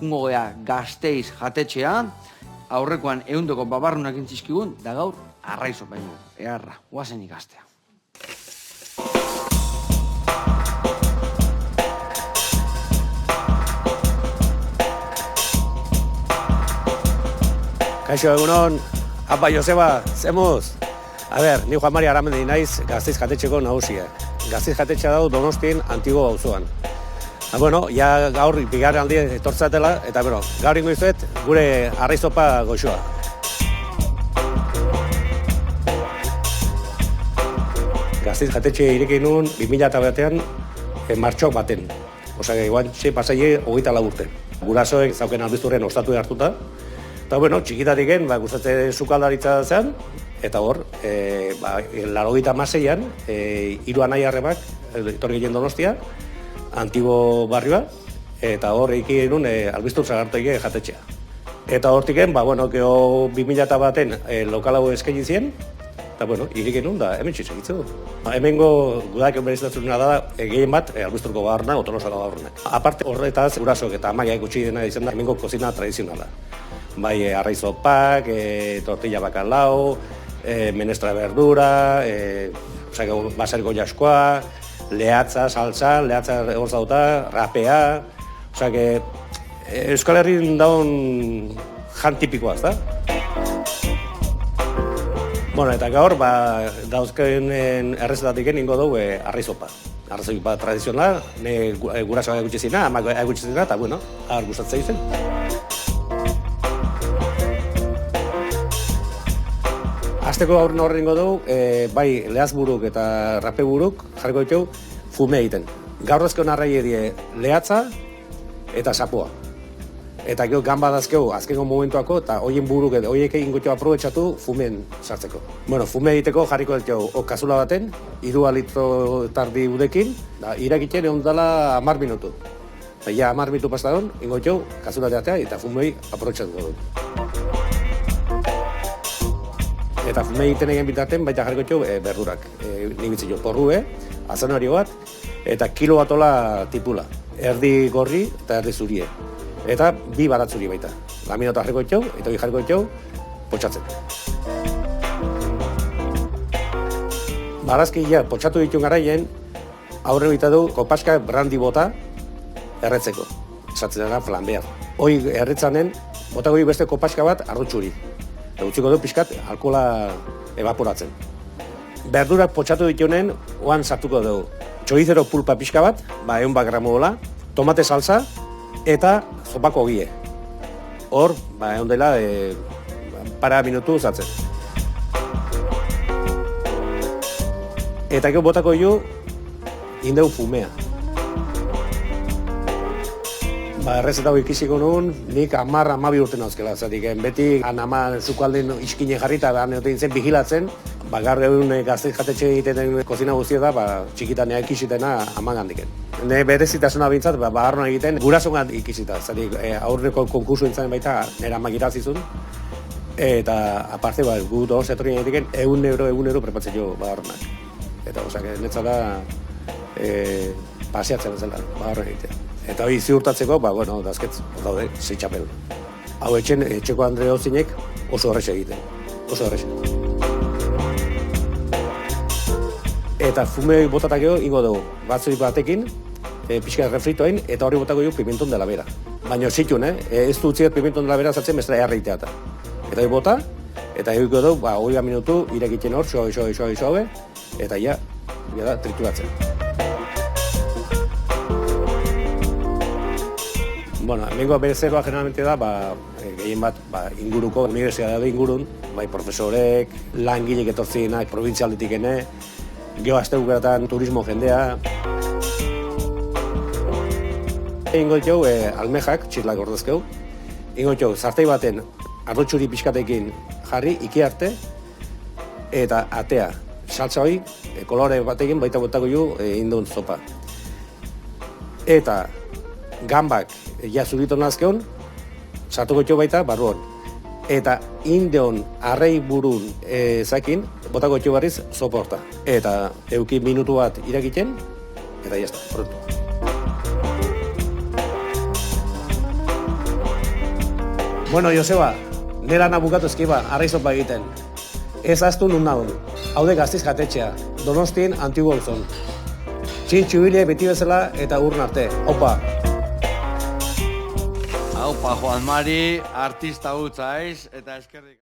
jungo gea Gasteiz jatetxea, aurrekoan 100 babarrunak intzizkigun, da gaur arraizo baino, eharra, guazen ikastea. Kaixo egunon, apa Joseba, zemuz? A ber, ni Juan Mari Aramendi naiz Gasteiz jatetxeko nagusia. Gasteiz jatetxea dago Donostien Antigo auzoan. Bueno, ja gaur bigarren aldi etortzatela, eta gaur ingo izuet gure arraizopa goxoa. Gasteiz jatetxe ireki nuen 2001an martxok baten. Osa, igual, pasaile 24 urte. Gurasoek zauken albizturren ostatu hartuta. Eta, txikitatik gen, gustatzen sukaldaritza zen, eta hor, 86an, 3 anai arrebak, etorri ginen Donostia, Antigo barrioa, eta hor eikin nun albiztur zagartoike jatetxea. Eta hortik gen, geho 2001en lokal hau eskaini zien, eta, irik nun da, hemen txizegitze du. Hemengo gudak berezitatuna da, gehien bat, albizturko gabarna, otolosako gabarna. Aparte horretaz, gurasok eta amaia ikutsi dena izan da, hemengo kozina tradizionala. Bai, arraizopak, tortilla bacalao, menestra verdura, basergo jaskoa, lehatza, salsa, lehatza hor zauta, rapea, Euskal Herrin daun jan tipikoa, ezta? Eta gaur, dauzken errezetatik ingo dugu arraizopa. Arraizopa tradizionala, gurasoak egutxezina, amak egutxezina, eta, hor gustatzea izen. Azteko aurren horrengo dugu, bai lehazburuk eta rapeburuk jarriko ditugu fume egiten. Gaur azkeo narrai edie lehatza eta sapoa. Eta gero gamba dazkeo azkengo momentuako eta hoien buruk edo hoiek egin gutxo aprobetxatu fumeen sartzeko. Fume egiteko jarriko ditugu kazula baten, 3 litro tardi udekin, irakiten egon dela 10 minutu. Eta ja 10 minutu pastadon, ingo ditugu kazula teatea eta fumei aprobetxatuko dugu. Eta fume egiten egin bitarten baita jarriko txu berdurak. Nik bitzio porrue, azanario bat, eta kilo batola tipula. Erdi gorri eta erdi zurie. Eta 2 baratzuri baita. Laminota jarriko txu, eta jarriko txu, potxatzen. Barazki potxatu ditu garaien, aurre bita du kopaska brandi bota erretzeko. Esatzen dara flambear. Hoi erretzanen, botako beste kopaska bat arrutxuri. Utziko du pixkat alkohola evaporatzen. Berdurak potxatu ditunen, oan sartuko dugu. Txorizero pulpa pixka bat, 100 gramo dola, tomate salsa eta zopako ogie. Hor, egon dela, para minutu usatzen. Eta gero botako du, indeu fumea. Errezeta hau ikisiko nuen, nik 10-12 urte nauzkela, zatik beti ama sukalden iskine jarri eta neoten zen bigilatzen, gaur egun Gasteiz jatetxe egiten kozina guztia da, txikitan ikisitena amagandiken. Berezitasuna bintzat, bagarroan egiten gurasongan ikisita, zatik aurreko konkursu entzaren baita nera amak irazizun, eta aparte gu doz etorien egiten €1 prepatzen jo bagarronak. Eta netzala paseatzen zela bagarroan egitea. Eta hori ziurtatzeko, dazketz, daude, 6 txapel. Hau etxeko Andre Ozinek oso horrexe egiten, oso horrexe. Eta fume botatak ingo dugu, batzuri batekin, pixka refritoen, eta hori botako dugu pimenton dela bera. Baina zitun, ez du utziet pimenton dela bera zatzen mestra erreitea eta. Eta hori bota, eta egiko dugu, 20 minutu, irekiten hor, xoe, eta ja, trituratzen. Hemengo berezeroa generalmente da, gehien bat inguruko, unibertsitate ingurun, profesorek, langilek etortzienak, provintzialdetik ene, geho astegukeratan turismo jendea. Ingo ditu, almejak, txirlak ordezkeu, ingo ditu, zartei baten arrotxuri pixkatekin jarri, iki arte, eta atea, saltza hori, kolore batekin baita botako ju indun zopa. Eta gambak zuriton nazkeon, sartuko txo baita barruan. Eta indeon arrei burun zakin, botako txo barriz zoporta. Eta eukin minutu bat irakiten, eta jazta, pronto. Bueno, Joseba, nera bukatu eskiba, arraizopa egiten. Ez aztu nun naun. Haude Gaztiz jatetxea, Donostin Antigo auzon. Txintxubile beti bezala eta urren arte. Aupa! Aupa, Juan Mari, artista hutza, eta eskerrik.